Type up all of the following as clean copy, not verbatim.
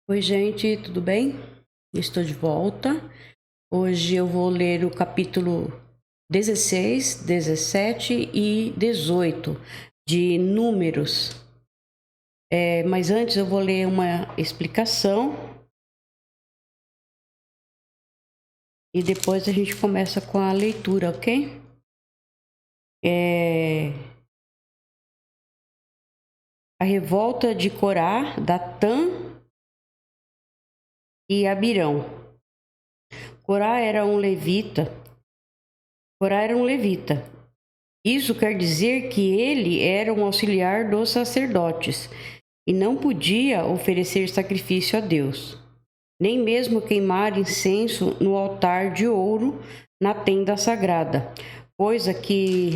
Oi, gente, tudo bem? Estou de volta. Hoje eu vou ler o capítulo 16, 17 e 18 de Números. Mas antes eu vou ler uma explicação e depois a gente começa com a leitura, ok? A revolta de Corá, Datã e Abirão. Corá era um levita. Corá era um levita. Isso quer dizer que ele era um auxiliar dos sacerdotes e não podia oferecer sacrifício a Deus, nem mesmo queimar incenso no altar de ouro na tenda sagrada, coisa que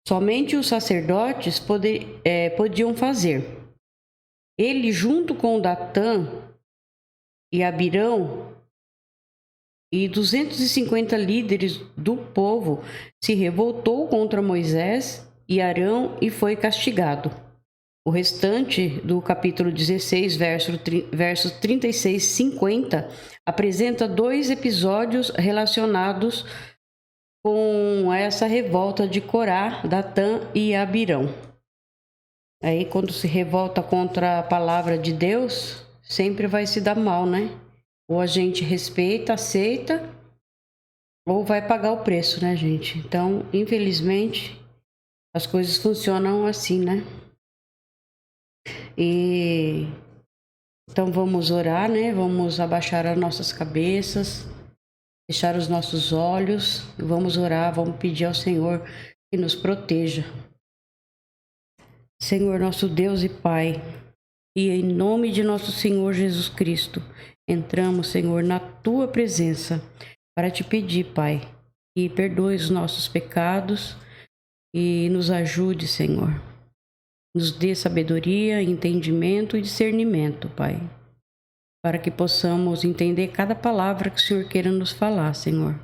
somente os sacerdotes podiam fazer. Ele, junto com Datã e Abirão e 250 líderes do povo, se revoltou contra Moisés e Arão e foi castigado. O restante do capítulo 16, versos 36 e 50, apresenta dois episódios relacionados com essa revolta de Corá, Datã e Abirão. Aí, quando se revolta contra a palavra de Deus, sempre vai se dar mal, né? Ou a gente respeita, aceita, ou vai pagar o preço, né, gente? Então, infelizmente, as coisas funcionam assim, né? E então vamos orar, né? Vamos abaixar as nossas cabeças, fechar os nossos olhos e vamos orar, vamos pedir ao Senhor que nos proteja. Senhor, nosso Deus e Pai, e em nome de nosso Senhor Jesus Cristo, entramos, Senhor, na tua presença para te pedir, Pai, que perdoe os nossos pecados e nos ajude, Senhor. Nos dê sabedoria, entendimento e discernimento, Pai, para que possamos entender cada palavra que o Senhor queira nos falar, Senhor.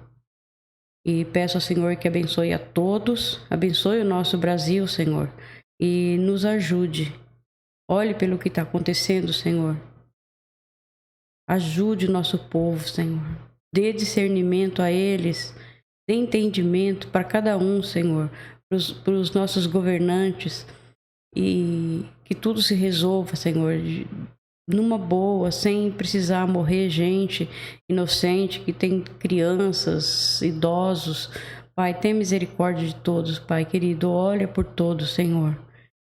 E peço ao Senhor que abençoe a todos, abençoe o nosso Brasil, Senhor, e nos ajude. Olhe pelo que está acontecendo, Senhor. Ajude o nosso povo, Senhor. Dê discernimento a eles, dê entendimento para cada um, Senhor, para os nossos governantes, e que tudo se resolva, Senhor, numa boa, sem precisar morrer gente inocente, que tem crianças, idosos. Pai, tem misericórdia de todos, Pai querido, olha por todos, Senhor.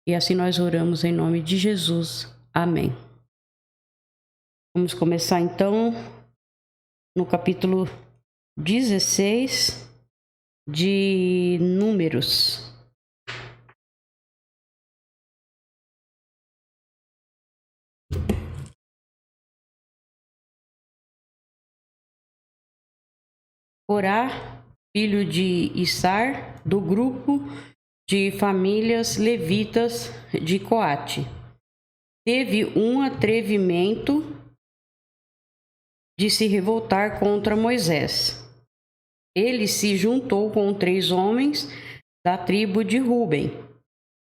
E assim nós oramos em nome de Jesus. Amém. Vamos começar então no capítulo 16 de Números. Corá, filho de Issar, do grupo de famílias levitas de Coate, teve um atrevimento de se revoltar contra Moisés. Ele se juntou com 3 homens da tribo de Ruben.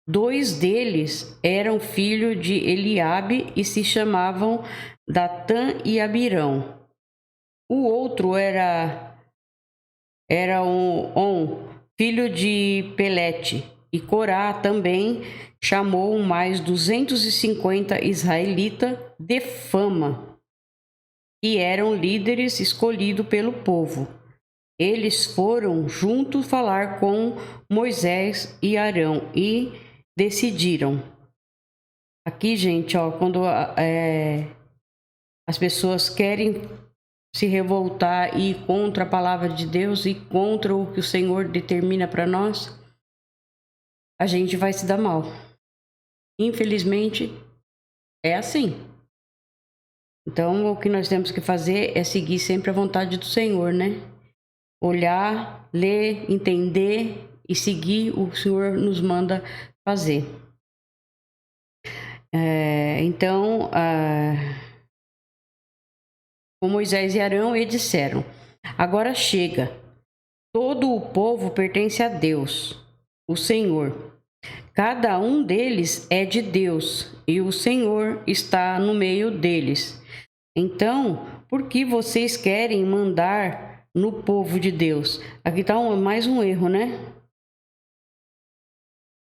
2 deles eram filhos de Eliabe e se chamavam Datã e Abirão. O outro era filho de Pelete, e Corá também chamou mais 250 israelitas de fama, que eram líderes escolhidos pelo povo. Eles foram juntos falar com Moisés e Arão e decidiram. Aqui, gente, ó, quando as pessoas querem se revoltar e ir contra a palavra de Deus e contra o que o Senhor determina para nós, a gente vai se dar mal. Infelizmente, é assim. Então, o que nós temos que fazer é seguir sempre a vontade do Senhor, né? Olhar, ler, entender e seguir o que o Senhor nos manda fazer. Então, com Moisés e Arão, eles disseram: agora chega, todo o povo pertence a Deus, o Senhor. Cada um deles é de Deus e o Senhor está no meio deles. Então, por que vocês querem mandar no povo de Deus? Aqui está mais um erro, né?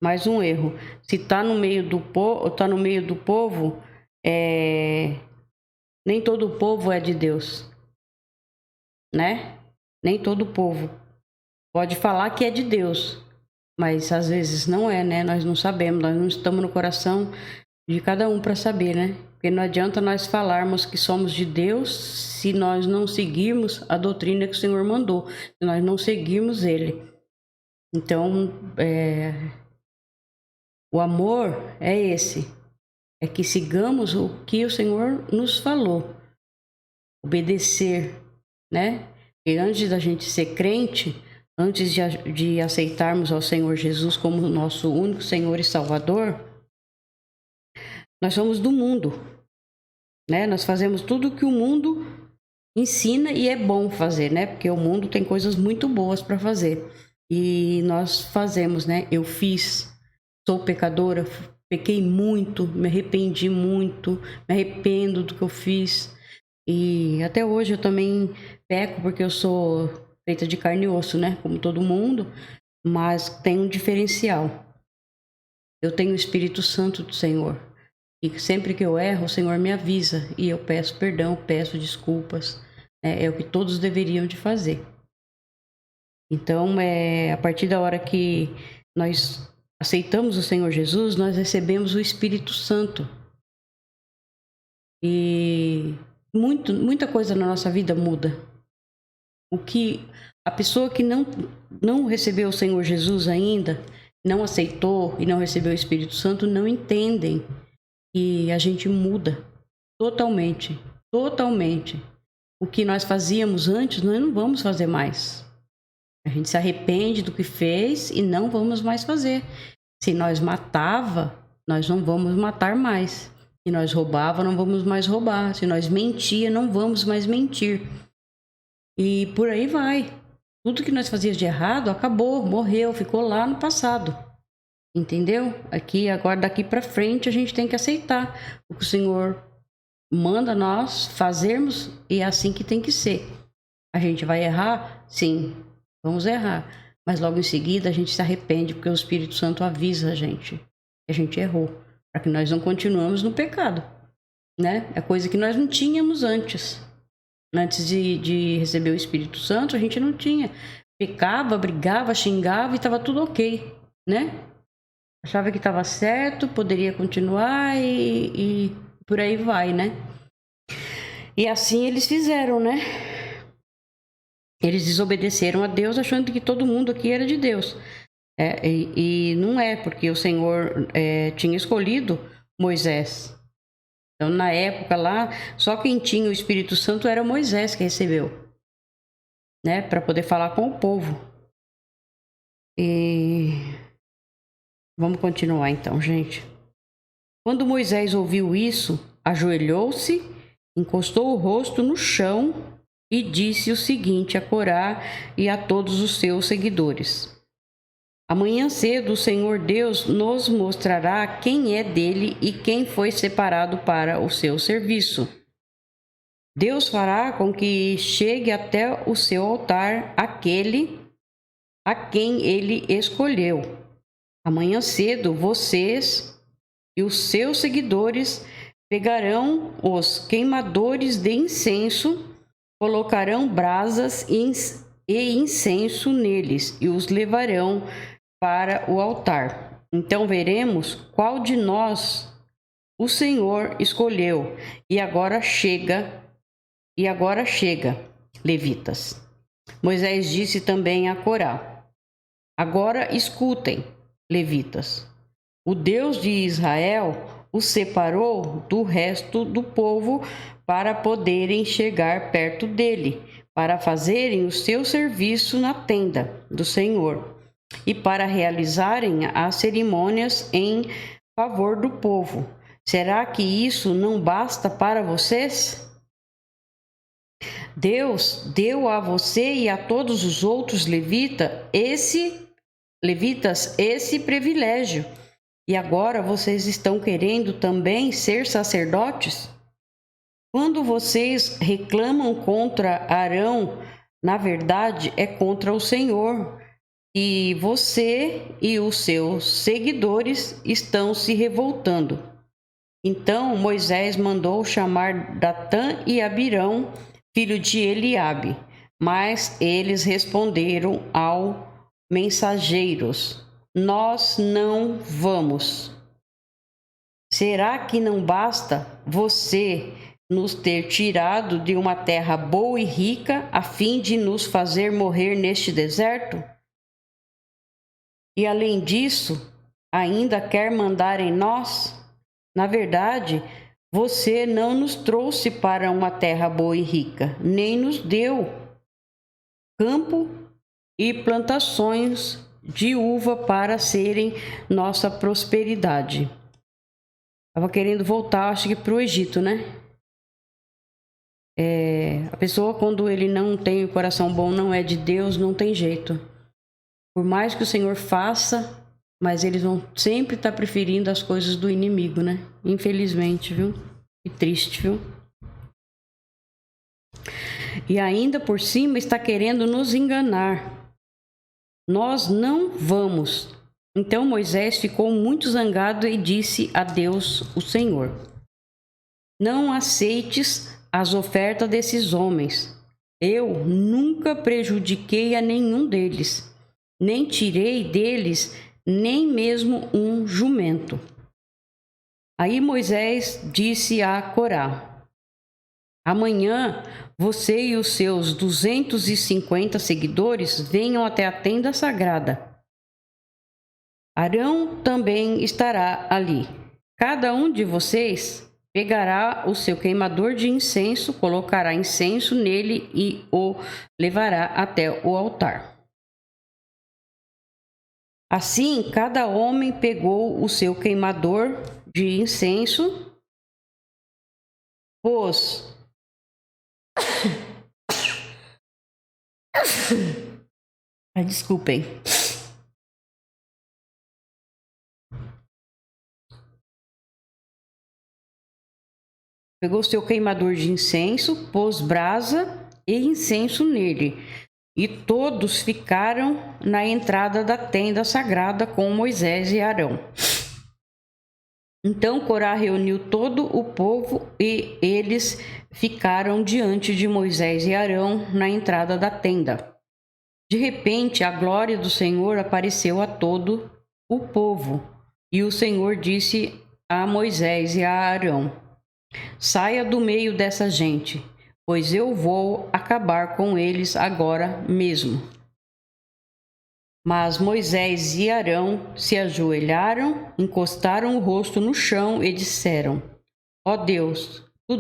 Mais um erro. Se está no meio do povo, nem todo o povo é de Deus, né? Nem todo o povo pode falar que é de Deus, mas às vezes não é, né? Nós não sabemos, nós não estamos no coração de cada um para saber, né? Porque não adianta nós falarmos que somos de Deus se nós não seguirmos a doutrina que o Senhor mandou, se nós não seguirmos Ele. Então, o amor é esse, é que sigamos o que o Senhor nos falou, obedecer, né? E antes da gente ser crente, antes de aceitarmos ao Senhor Jesus como nosso único Senhor e Salvador, nós somos do mundo, né? Nós fazemos tudo o que o mundo ensina e é bom fazer, né? Porque o mundo tem coisas muito boas para fazer. E nós fazemos, né? Eu sou pecadora, pequei muito, me arrependi muito, me arrependo do que eu fiz. E até hoje eu também peco porque eu sou feita de carne e osso, né? Como todo mundo, mas tem um diferencial. Eu tenho o Espírito Santo do Senhor. E sempre que eu erro, o Senhor me avisa e eu peço perdão, peço desculpas. É o que todos deveriam de fazer. Então, a partir da hora que nós aceitamos o Senhor Jesus, nós recebemos o Espírito Santo. E muita coisa na nossa vida muda. O que a pessoa que não recebeu o Senhor Jesus ainda, não aceitou e não recebeu o Espírito Santo, não entendem. E a gente muda totalmente. O que nós fazíamos antes, nós não vamos fazer mais. A gente se arrepende do que fez e não vamos mais fazer. Se nós matava, nós não vamos matar mais. Se nós roubava, não vamos mais roubar. Se nós mentia, não vamos mais mentir. E por aí vai. Tudo que nós fazíamos de errado acabou, morreu, ficou lá no passado. Entendeu? Aqui, agora, daqui para frente, a gente tem que aceitar o que o Senhor manda nós fazermos e é assim que tem que ser. A gente vai errar? Sim, vamos errar. Mas logo em seguida a gente se arrepende porque o Espírito Santo avisa a gente que a gente errou, para que nós não continuemos no pecado, né? É coisa que nós não tínhamos antes. Antes de receber o Espírito Santo, a gente não tinha. Pecava, brigava, xingava e estava tudo ok, né? Achava que estava certo, poderia continuar e por aí vai, né? E assim eles fizeram, né? Eles desobedeceram a Deus achando que todo mundo aqui era de Deus. E não é, porque o Senhor tinha escolhido Moisés. Então, na época lá, só quem tinha o Espírito Santo era Moisés que recebeu, né? Para poder falar com o povo. E vamos continuar então, gente. Quando Moisés ouviu isso, ajoelhou-se, encostou o rosto no chão e disse o seguinte a Corá e a todos os seus seguidores: Amanhã cedo o Senhor Deus nos mostrará quem é dele e quem foi separado para o seu serviço. Deus fará com que chegue até o seu altar aquele a quem ele escolheu. Amanhã cedo vocês e os seus seguidores pegarão os queimadores de incenso, colocarão brasas e incenso neles e os levarão para o altar. Então veremos qual de nós o Senhor escolheu. E agora chega, levitas. Moisés disse também a Corá: Agora escutem, levitas. O Deus de Israel os separou do resto do povo para poderem chegar perto dele, para fazerem o seu serviço na tenda do Senhor e para realizarem as cerimônias em favor do povo. Será que isso não basta para vocês? Deus deu a você e a todos os outros levitas esse levitas esse privilégio. E agora vocês estão querendo também ser sacerdotes? Quando vocês reclamam contra Arão, na verdade é contra o Senhor. E você e os seus seguidores estão se revoltando. Então Moisés mandou chamar Datã e Abirão, filho de Eliabe, mas eles responderam aos mensageiros: nós não vamos. Será que não basta você nos ter tirado de uma terra boa e rica a fim de nos fazer morrer neste deserto? E além disso, ainda quer mandar em nós? Na verdade, você não nos trouxe para uma terra boa e rica, nem nos deu campo e plantações de uva para serem nossa prosperidade. Estava querendo voltar, acho que para o Egito, né? A pessoa, quando ele não tem o coração bom, não é de Deus, não tem jeito. Por mais que o Senhor faça, mas eles vão sempre estar preferindo as coisas do inimigo, né? Infelizmente, viu? Que triste, viu? E ainda por cima está querendo nos enganar. Nós não vamos. Então Moisés ficou muito zangado e disse a Deus, o Senhor: não aceites as ofertas desses homens. Eu nunca prejudiquei a nenhum deles, nem tirei deles nem mesmo um jumento. Aí Moisés disse a Corá: amanhã você e os seus 250 seguidores venham até a tenda sagrada. Arão também estará ali. Cada um de vocês pegará o seu queimador de incenso, colocará incenso nele e o levará até o altar. Assim, cada homem pegou o seu queimador de incenso, pôs desculpem. Pegou seu queimador de incenso, pôs brasa e incenso nele, e todos ficaram na entrada da tenda sagrada com Moisés e Arão. Então Corá reuniu todo o povo e eles ficaram diante de Moisés e Arão na entrada da tenda. De repente, a glória do Senhor apareceu a todo o povo, e o Senhor disse a Moisés e a Arão: saia do meio dessa gente, pois eu vou acabar com eles agora mesmo. Mas Moisés e Arão se ajoelharam, encostaram o rosto no chão e disseram: ó Deus, tu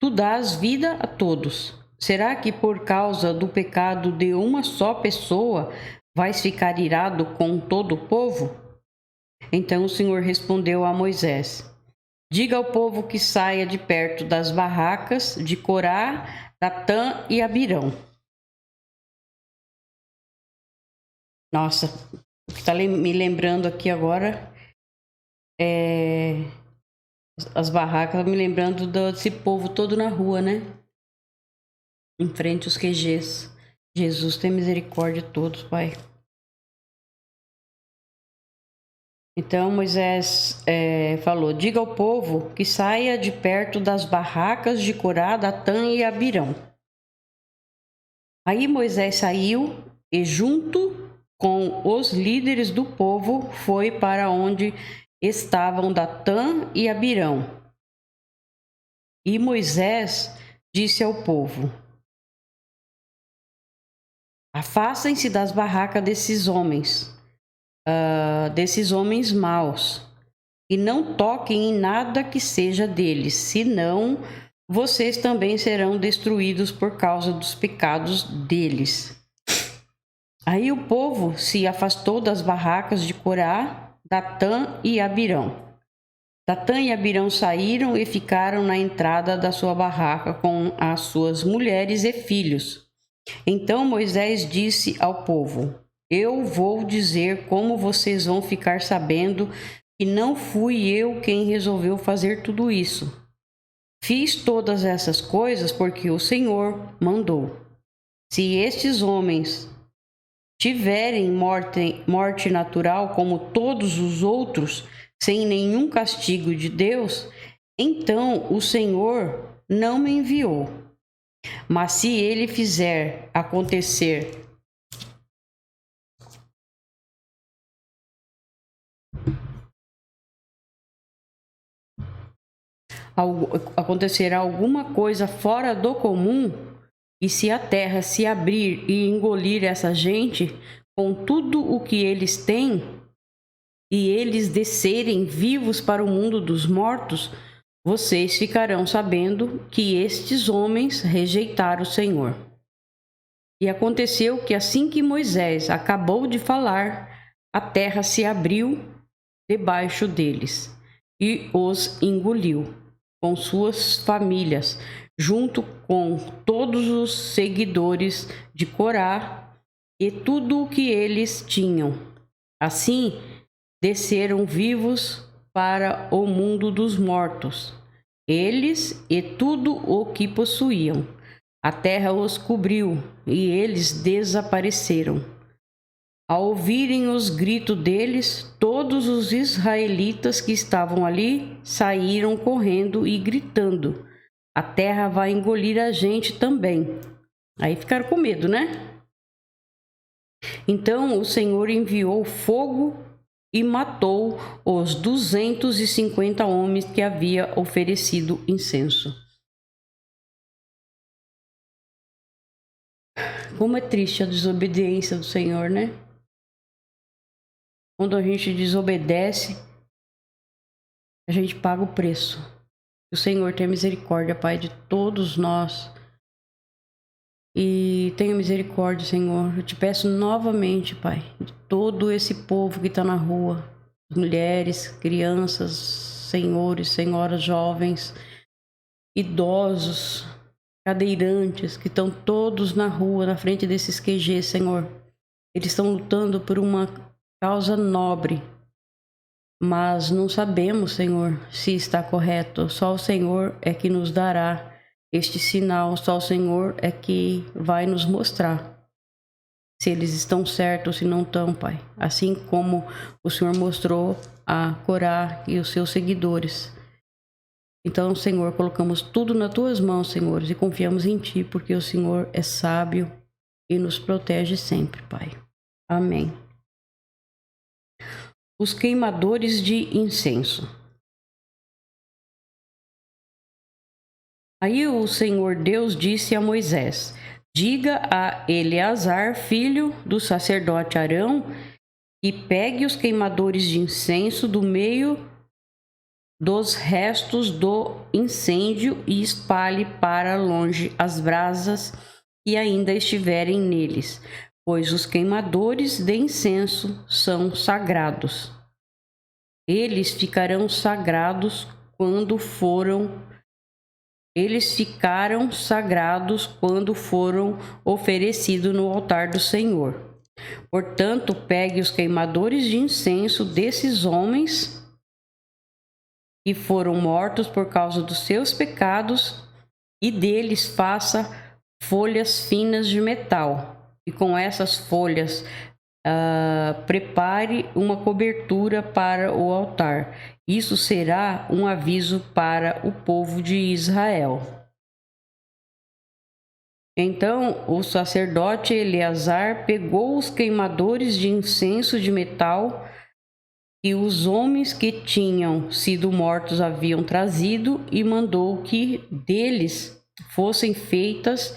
dás vida a todos. Será que por causa do pecado de uma só pessoa vais ficar irado com todo o povo? Então o Senhor respondeu a Moisés: diga ao povo que saia de perto das barracas de Corá, Datã e Abirão. Nossa, o que está me lembrando aqui agora as barracas, me lembrando desse povo todo na rua, né? Em frente aos QGs. Jesus, tem misericórdia de todos, Pai. Então Moisés falou: diga ao povo que saia de perto das barracas de Corá, Datã e Abirão. Aí Moisés saiu e, junto com os líderes do povo, foi para onde estavam Datã e Abirão. E Moisés disse ao povo: afastem-se das barracas desses homens maus, e não toquem em nada que seja deles, senão vocês também serão destruídos por causa dos pecados deles. Aí o povo se afastou das barracas de Corá, Datã e Abirão. Datã e Abirão saíram e ficaram na entrada da sua barraca com as suas mulheres e filhos. Então Moisés disse ao povo: eu vou dizer como vocês vão ficar sabendo que não fui eu quem resolveu fazer tudo isso. Fiz todas essas coisas porque o Senhor mandou. Se estes homens tiverem morte natural como todos os outros, sem nenhum castigo de Deus, então o Senhor não me enviou. Mas se ele fizer acontecer acontecerá alguma coisa fora do comum, e se a terra se abrir e engolir essa gente com tudo o que eles têm, e eles descerem vivos para o mundo dos mortos, vocês ficarão sabendo que estes homens rejeitaram o Senhor. E aconteceu que assim que Moisés acabou de falar, a terra se abriu debaixo deles e os engoliu, com suas famílias, junto com todos os seguidores de Corá e tudo o que eles tinham. Assim, desceram vivos para o mundo dos mortos, eles e tudo o que possuíam. A terra os cobriu e eles desapareceram. Ao ouvirem os gritos deles, todos os israelitas que estavam ali saíram correndo e gritando: a terra vai engolir a gente também. Aí ficaram com medo, né? Então o Senhor enviou fogo e matou os 250 homens que havia oferecido incenso. Como é triste a desobediência do Senhor, né? Quando a gente desobedece, a gente paga o preço. O Senhor tenha misericórdia, Pai, de todos nós. E tenha misericórdia, Senhor. Eu te peço novamente, Pai, de todo esse povo que está na rua, mulheres, crianças, senhores, senhoras, jovens, idosos, cadeirantes, que estão todos na rua, na frente desses QG, Senhor. Eles estão lutando por uma causa nobre, mas não sabemos, Senhor, se está correto. Só o Senhor é que nos dará este sinal, só o Senhor é que vai nos mostrar se eles estão certos ou se não estão, Pai. Assim como o Senhor mostrou a Corá e os seus seguidores. Então, Senhor, colocamos tudo nas tuas mãos, Senhor, e confiamos em Ti, porque o Senhor é sábio e nos protege sempre, Pai. Amém. Os queimadores de incenso. Aí o Senhor Deus disse a Moisés: diga a Eleazar, filho do sacerdote Arão, que pegue os queimadores de incenso do meio dos restos do incêndio e espalhe para longe as brasas que ainda estiverem neles, pois os queimadores de incenso são sagrados. Eles ficaram sagrados quando foram oferecidos no altar do Senhor. Portanto, pegue os queimadores de incenso desses homens que foram mortos por causa dos seus pecados e deles faça folhas finas de metal. E com essas folhas prepare uma cobertura para o altar. Isso será um aviso para o povo de Israel. Então o sacerdote Eleazar pegou os queimadores de incenso de metal que os homens que tinham sido mortos haviam trazido e mandou que deles fossem feitas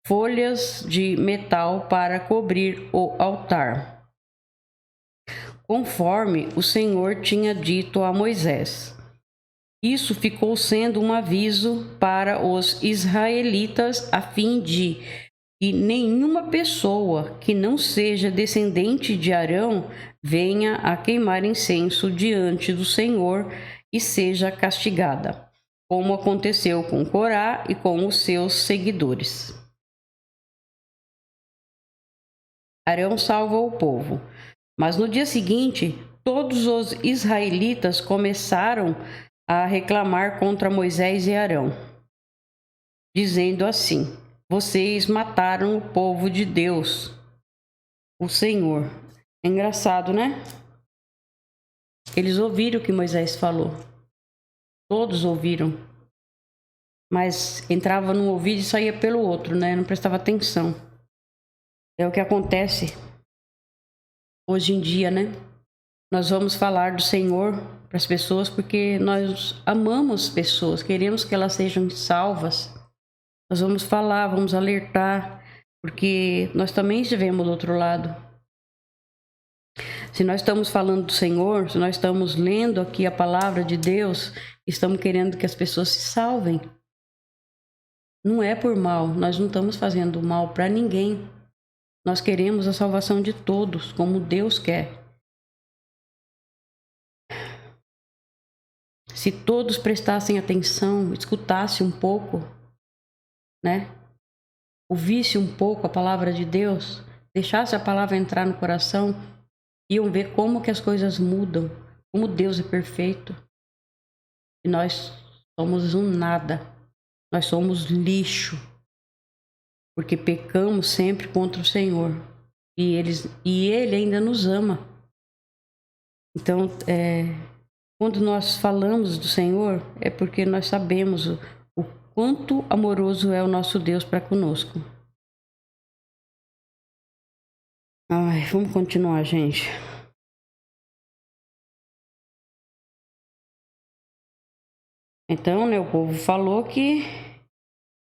folhas de metal para cobrir o altar, conforme o Senhor tinha dito a Moisés. Isso ficou sendo um aviso para os israelitas a fim de que nenhuma pessoa que não seja descendente de Arão venha a queimar incenso diante do Senhor e seja castigada, como aconteceu com Corá e com os seus seguidores. Arão salva o povo. Mas no dia seguinte, todos os israelitas começaram a reclamar contra Moisés e Arão, dizendo assim: vocês mataram o povo de Deus, o Senhor. É engraçado, né? Eles ouviram o que Moisés falou. Todos ouviram. Mas entrava num ouvido e saía pelo outro, né? Não prestava atenção. É o que acontece hoje em dia, né? Nós vamos falar do Senhor para as pessoas porque nós amamos pessoas, queremos que elas sejam salvas. Nós vamos falar, vamos alertar, porque nós também estivemos do outro lado. Se nós estamos falando do Senhor, se nós estamos lendo aqui a palavra de Deus, estamos querendo que as pessoas se salvem. Não é por mal, nós não estamos fazendo mal para ninguém. Nós queremos a salvação de todos, como Deus quer. Se todos prestassem atenção, escutassem um pouco, né? Ouvisse um pouco a palavra de Deus, deixasse a palavra entrar no coração, iam ver como que as coisas mudam, como Deus é perfeito. E nós somos um nada, nós somos lixo, porque pecamos sempre contra o Senhor. E Ele ainda nos ama. Então, quando nós falamos do Senhor, é porque nós sabemos o quanto amoroso é o nosso Deus para conosco. Ai, vamos continuar, gente. Então, né, o povo falou que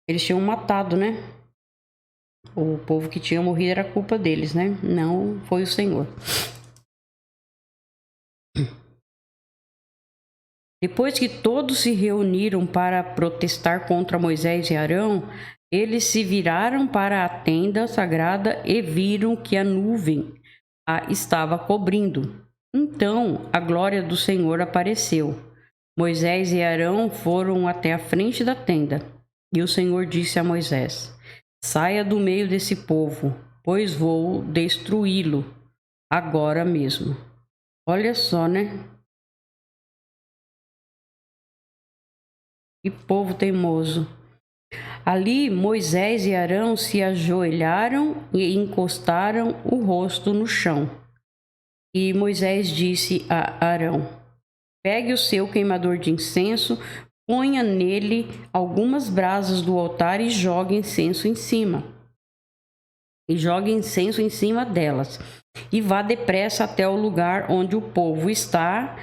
eles tinham matado, né? O povo que tinha morrido era culpa deles, né? Não foi o Senhor. Depois que todos se reuniram para protestar contra Moisés e Arão, eles se viraram para a tenda sagrada e viram que a nuvem a estava cobrindo. Então a glória do Senhor apareceu. Moisés e Arão foram até a frente da tenda. E o Senhor disse a Moisés: saia do meio desse povo, pois vou destruí-lo agora mesmo. Olha só, né? Que povo teimoso. Ali Moisés e Arão se ajoelharam e encostaram o rosto no chão. E Moisés disse a Arão: pegue o seu queimador de incenso, ponha nele algumas brasas do altar e jogue incenso em cima. E jogue incenso em cima delas. E vá depressa até o lugar onde o povo está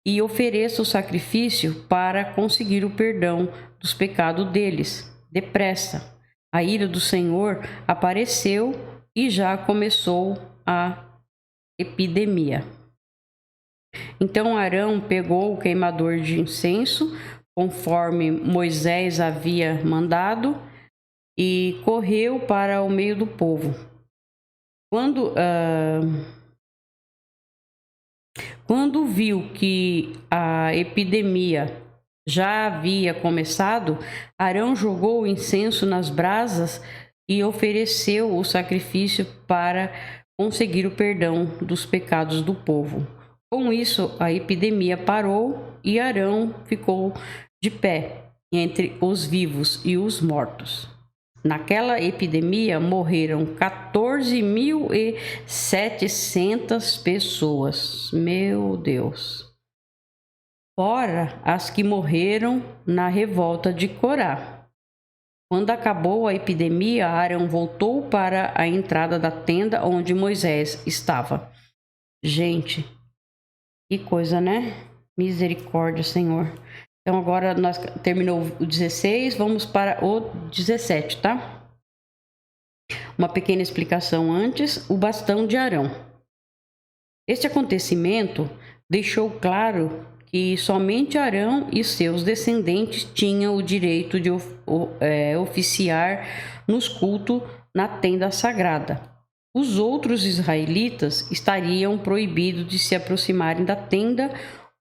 e ofereça o sacrifício para conseguir o perdão dos pecados deles. Depressa. A ira do Senhor apareceu e já começou a epidemia. Então Arão pegou o queimador de incenso, conforme Moisés havia mandado, e correu para o meio do povo. Quando viu que a epidemia já havia começado, Arão jogou o incenso nas brasas e ofereceu o sacrifício para conseguir o perdão dos pecados do povo. Com isso, a epidemia parou e Arão ficou de pé entre os vivos e os mortos. Naquela epidemia morreram 14.700 pessoas. Meu Deus! Fora as que morreram na revolta de Corá. Quando acabou a epidemia, Arão voltou para a entrada da tenda onde Moisés estava. Gente, que coisa, né? Misericórdia, Senhor. Então agora nós terminou o 16, vamos para o 17, tá? Uma pequena explicação antes, o bastão de Arão. Este acontecimento deixou claro que somente Arão e seus descendentes tinham o direito de oficiar nos cultos na tenda sagrada. Os outros israelitas estariam proibidos de se aproximarem da tenda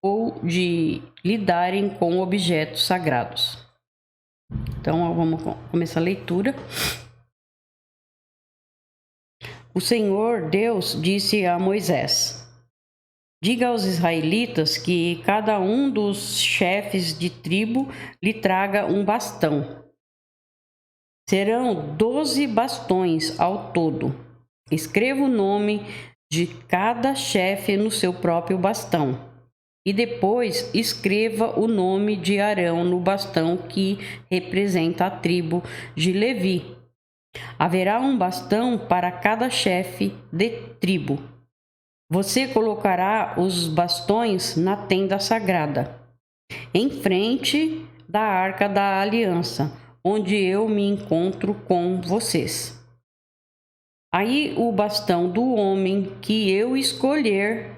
ou de lidarem com objetos sagrados. Então, vamos começar a leitura. O Senhor Deus disse a Moisés: diga aos israelitas que cada um dos chefes de tribo lhe traga um bastão. Serão 12 bastões ao todo. Escreva o nome de cada chefe no seu próprio bastão. E depois escreva o nome de Arão no bastão que representa a tribo de Levi. Haverá um bastão para cada chefe de tribo. Você colocará os bastões na tenda sagrada, em frente da Arca da Aliança, onde eu me encontro com vocês. Aí o bastão do homem que eu escolher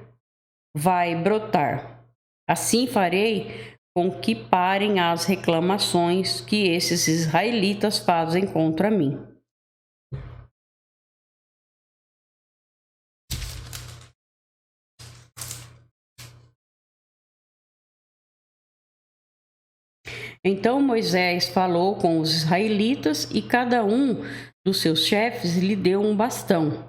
vai brotar. Assim farei com que parem as reclamações que esses israelitas fazem contra mim. Então Moisés falou com os israelitas e cada um dos seus chefes lhe deu um bastão.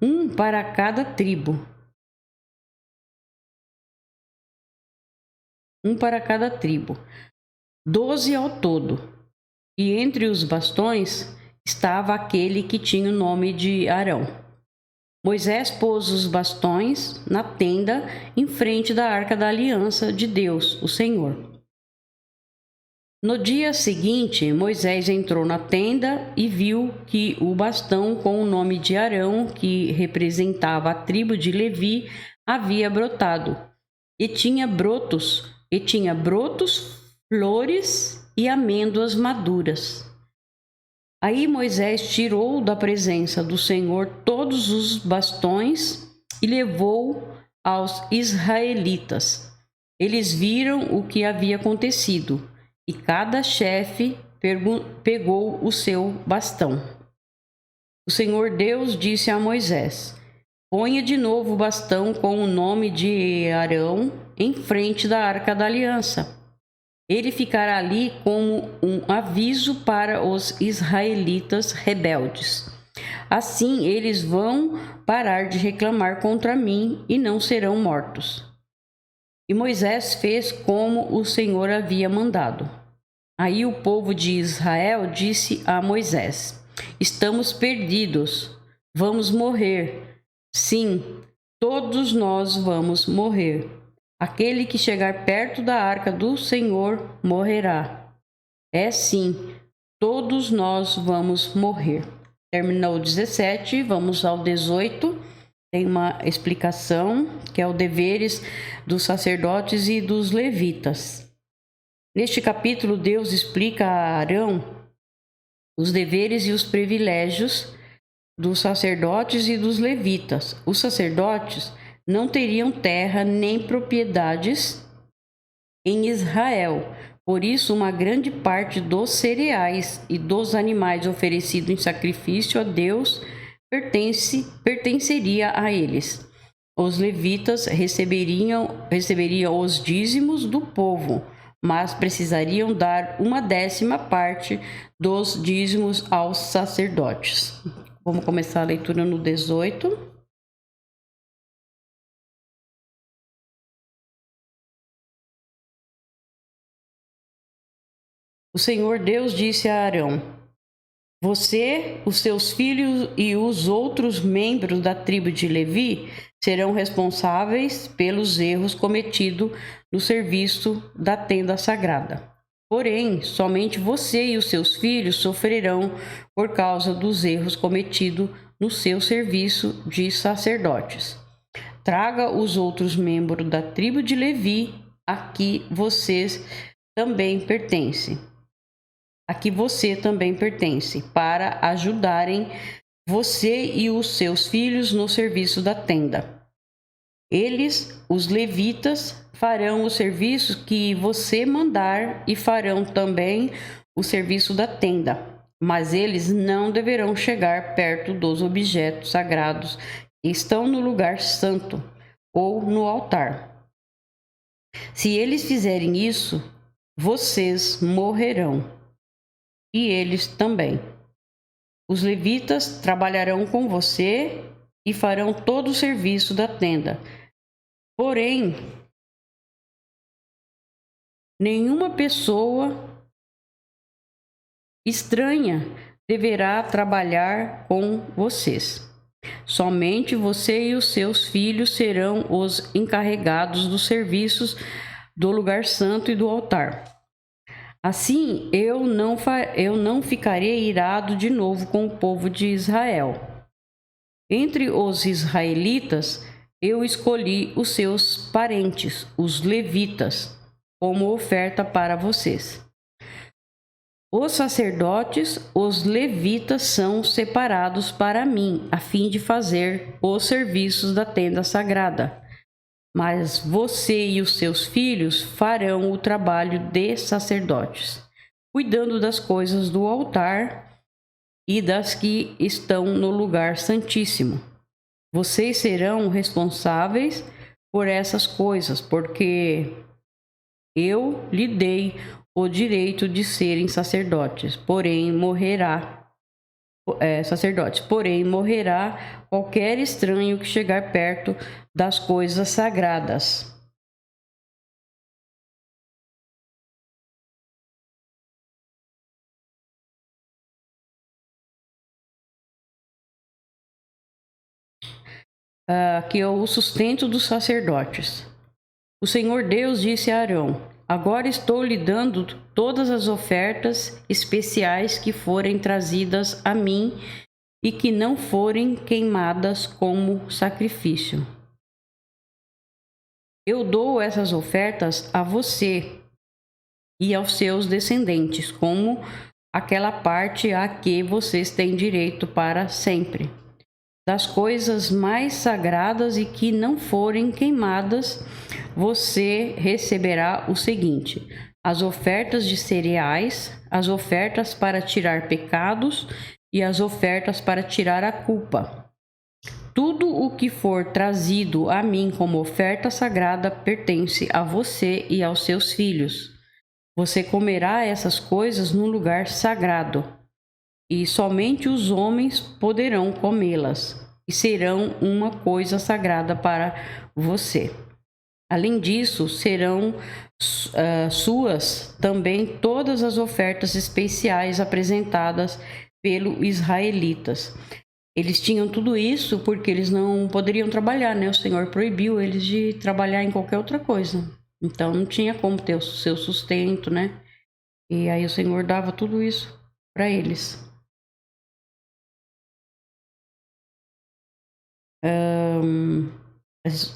Um para cada tribo. Um para cada tribo. 12 ao todo. E entre os bastões estava aquele que tinha o nome de Arão. Moisés pôs os bastões na tenda em frente da Arca da Aliança de Deus, o Senhor. No dia seguinte, Moisés entrou na tenda e viu que o bastão com o nome de Arão, que representava a tribo de Levi, havia brotado. E tinha brotos, flores e amêndoas maduras. Aí Moisés tirou da presença do Senhor todos os bastões e levou aos israelitas. Eles viram o que havia acontecido e cada chefe pegou o seu bastão. O Senhor Deus disse a Moisés: ponha de novo o bastão com o nome de Arão em frente da Arca da Aliança. Ele ficará ali como um aviso para os israelitas rebeldes. Assim, eles vão parar de reclamar contra mim e não serão mortos. E Moisés fez como o Senhor havia mandado. Aí o povo de Israel disse a Moisés: estamos perdidos, vamos morrer. Sim, todos nós vamos morrer. Aquele que chegar perto da arca do Senhor morrerá. É sim, todos nós vamos morrer. Terminou o 17, vamos ao 18. Tem uma explicação, que é o deveres dos sacerdotes e dos levitas. Neste capítulo, Deus explica a Arão os deveres e os privilégios dos sacerdotes e dos levitas. Os sacerdotes não teriam terra nem propriedades em Israel. Por isso, uma grande parte dos cereais e dos animais oferecidos em sacrifício a Deus pertenceria a eles. Os levitas receberiam os dízimos do povo, mas precisariam dar 1/10 dos dízimos aos sacerdotes. Vamos começar a leitura no 18. O Senhor Deus disse a Arão: você, os seus filhos e os outros membros da tribo de Levi serão responsáveis pelos erros cometidos no serviço da tenda sagrada. Porém, somente você e os seus filhos sofrerão por causa dos erros cometidos no seu serviço de sacerdotes. Traga os outros membros da tribo de Levi, a que você também pertence, para ajudarem você e os seus filhos no serviço da tenda. Eles, os levitas, farão o serviço que você mandar e farão também o serviço da tenda, mas eles não deverão chegar perto dos objetos sagrados que estão no lugar santo ou no altar. Se eles fizerem isso, vocês morrerão. e eles também. Os levitas trabalharão com você e farão todo o serviço da tenda. Porém, nenhuma pessoa estranha deverá trabalhar com vocês. Somente você e os seus filhos serão os encarregados dos serviços do lugar santo e do altar. Assim, eu não ficarei irado de novo com o povo de Israel. Entre os israelitas, eu escolhi os seus parentes, os levitas, como oferta para vocês. Os sacerdotes, os levitas, são separados para mim, a fim de fazer os serviços da tenda sagrada. Mas você e os seus filhos farão o trabalho de sacerdotes, cuidando das coisas do altar e das que estão no lugar santíssimo. Vocês serão responsáveis por essas coisas, porque eu lhe dei o direito de serem sacerdotes, porém morrerá qualquer estranho que chegar perto das coisas sagradas. Que é o sustento dos sacerdotes. O Senhor Deus disse a Arão: agora estou lhe dando todas as ofertas especiais que forem trazidas a mim e que não forem queimadas como sacrifício. Eu dou essas ofertas a você e aos seus descendentes, como aquela parte a que vocês têm direito para sempre. Das coisas mais sagradas e que não forem queimadas, você receberá o seguinte: as ofertas de cereais, as ofertas para tirar pecados e as ofertas para tirar a culpa. Tudo o que for trazido a mim como oferta sagrada pertence a você e aos seus filhos. Você comerá essas coisas num lugar sagrado, e somente os homens poderão comê-las, e serão uma coisa sagrada para você. Além disso, serão suas também todas as ofertas especiais apresentadas pelos israelitas. Eles tinham tudo isso porque eles não poderiam trabalhar, né? O Senhor proibiu eles de trabalhar em qualquer outra coisa. Então não tinha como ter o seu sustento, né? E aí o Senhor dava tudo isso para eles.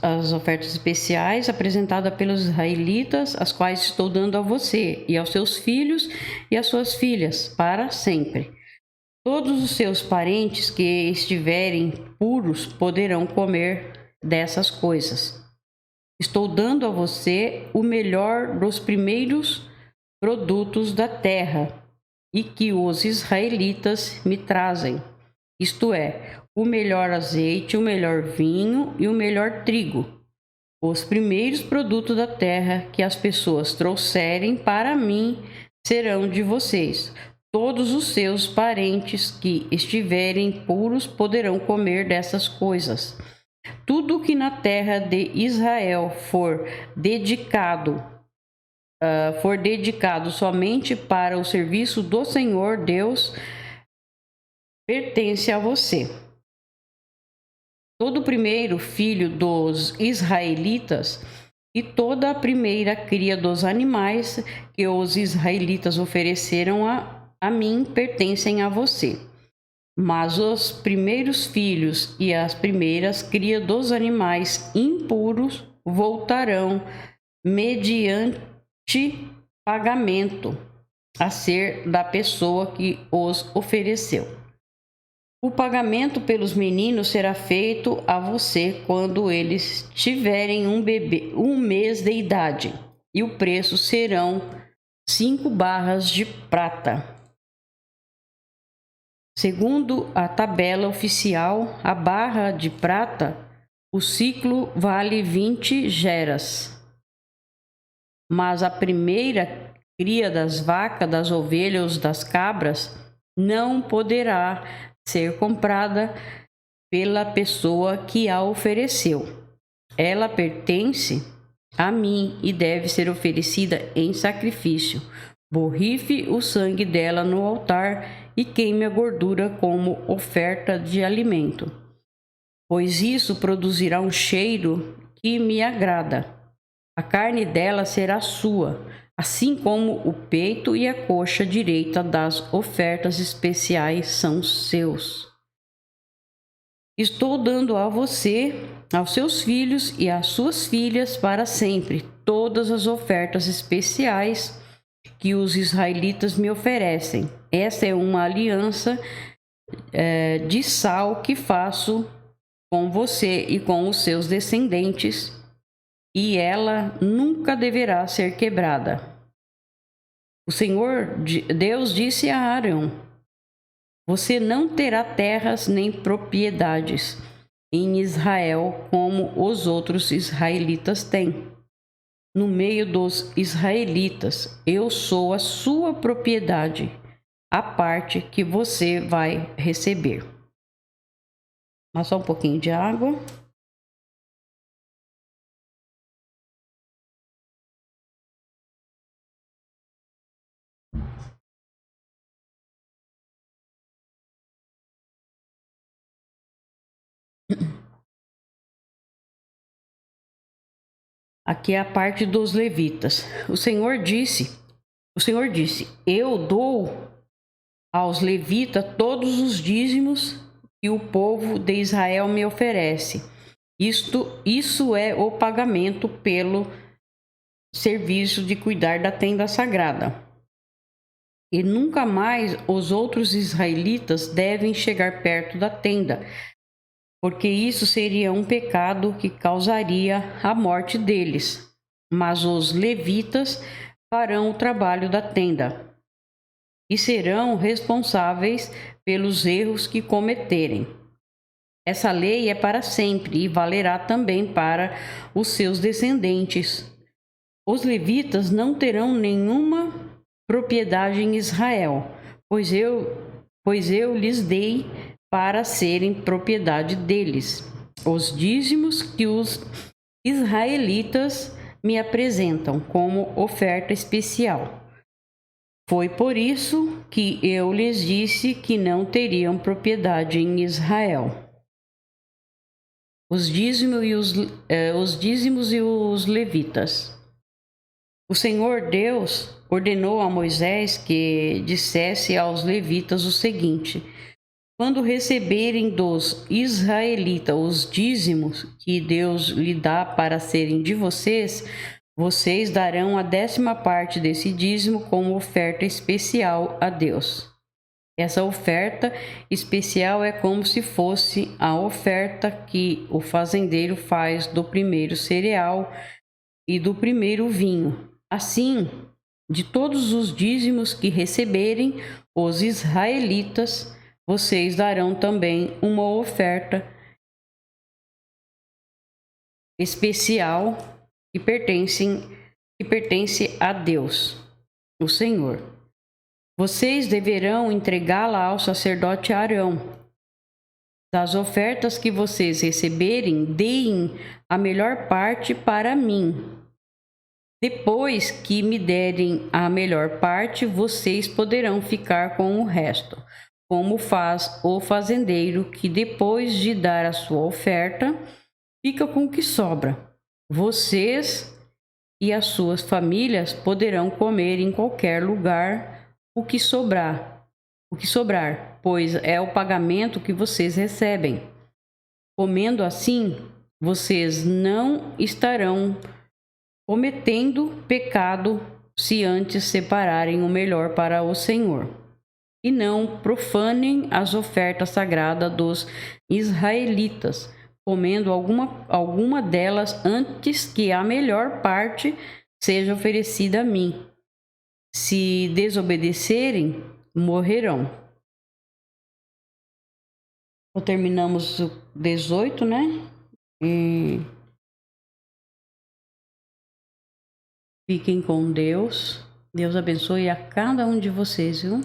As ofertas especiais apresentadas pelos israelitas, as quais estou dando a você e aos seus filhos e às suas filhas para sempre. Todos os seus parentes que estiverem puros poderão comer dessas coisas. Estou dando a você o melhor dos primeiros produtos da terra e que os israelitas me trazem, isto é, o melhor azeite, o melhor vinho e o melhor trigo. Os primeiros produtos da terra que as pessoas trouxerem para mim serão de vocês. Todos os seus parentes que estiverem puros poderão comer dessas coisas. Tudo que na terra de Israel for dedicado somente para o serviço do Senhor Deus, pertence a você. Todo primeiro filho dos israelitas e toda a primeira cria dos animais que os israelitas ofereceram a mim pertencem a você. Mas os primeiros filhos e as primeiras cria dos animais impuros voltarão mediante pagamento a ser da pessoa que os ofereceu. O pagamento pelos meninos será feito a você quando eles tiverem um mês de idade, e o preço serão 5 barras de prata. Segundo a tabela oficial, a barra de prata, o ciclo vale 20 geras. Mas a primeira cria das vacas, das ovelhas, das cabras, não poderá ser comprada pela pessoa que a ofereceu. Ela pertence a mim e deve ser oferecida em sacrifício. Borrife o sangue dela no altar e queime a gordura como oferta de alimento, pois isso produzirá um cheiro que me agrada. A carne dela será sua, assim como o peito e a coxa direita das ofertas especiais são seus. Estou dando a você, aos seus filhos e às suas filhas para sempre todas as ofertas especiais que os israelitas me oferecem. Essa é uma aliança de sal que faço com você e com os seus descendentes, e ela nunca deverá ser quebrada. O Senhor Deus disse a Arão: você não terá terras nem propriedades em Israel como os outros israelitas têm. No meio dos israelitas, eu sou a sua propriedade, a parte que você vai receber. Mas só um pouquinho de água. Aqui é a parte dos levitas. O Senhor disse, eu dou aos levitas todos os dízimos que o povo de Israel me oferece. Isso é o pagamento pelo serviço de cuidar da tenda sagrada. E nunca mais os outros israelitas devem chegar perto da tenda, porque isso seria um pecado que causaria a morte deles. Mas os levitas farão o trabalho da tenda e serão responsáveis pelos erros que cometerem. Essa lei é para sempre e valerá também para os seus descendentes. Os levitas não terão nenhuma propriedade em Israel, pois eu lhes dei para serem propriedade deles os dízimos que os israelitas me apresentam como oferta especial. Foi por isso que eu lhes disse que não teriam propriedade em Israel. Os dízimos e os levitas. O Senhor Deus ordenou a Moisés que dissesse aos levitas o seguinte: quando receberem dos israelitas os dízimos que Deus lhe dá para serem de vocês, vocês darão a 10ª parte desse dízimo como oferta especial a Deus. Essa oferta especial é como se fosse a oferta que o fazendeiro faz do primeiro cereal e do primeiro vinho. Assim, de todos os dízimos que receberem os israelitas, vocês darão também uma oferta especial que pertence a Deus, o Senhor. Vocês deverão entregá-la ao sacerdote Arão. Das ofertas que vocês receberem, deem a melhor parte para mim. Depois que me derem a melhor parte, vocês poderão ficar com o resto, como faz o fazendeiro que, depois de dar a sua oferta, fica com o que sobra. Vocês e as suas famílias poderão comer em qualquer lugar o que sobrar, pois é o pagamento que vocês recebem. Comendo assim, vocês não estarão cometendo pecado se antes separarem o melhor para o Senhor, e não profanem as ofertas sagradas dos israelitas, comendo alguma delas antes que a melhor parte seja oferecida a mim. Se desobedecerem, morrerão. Então, terminamos o 18, né? E fiquem com Deus. Deus abençoe a cada um de vocês, viu?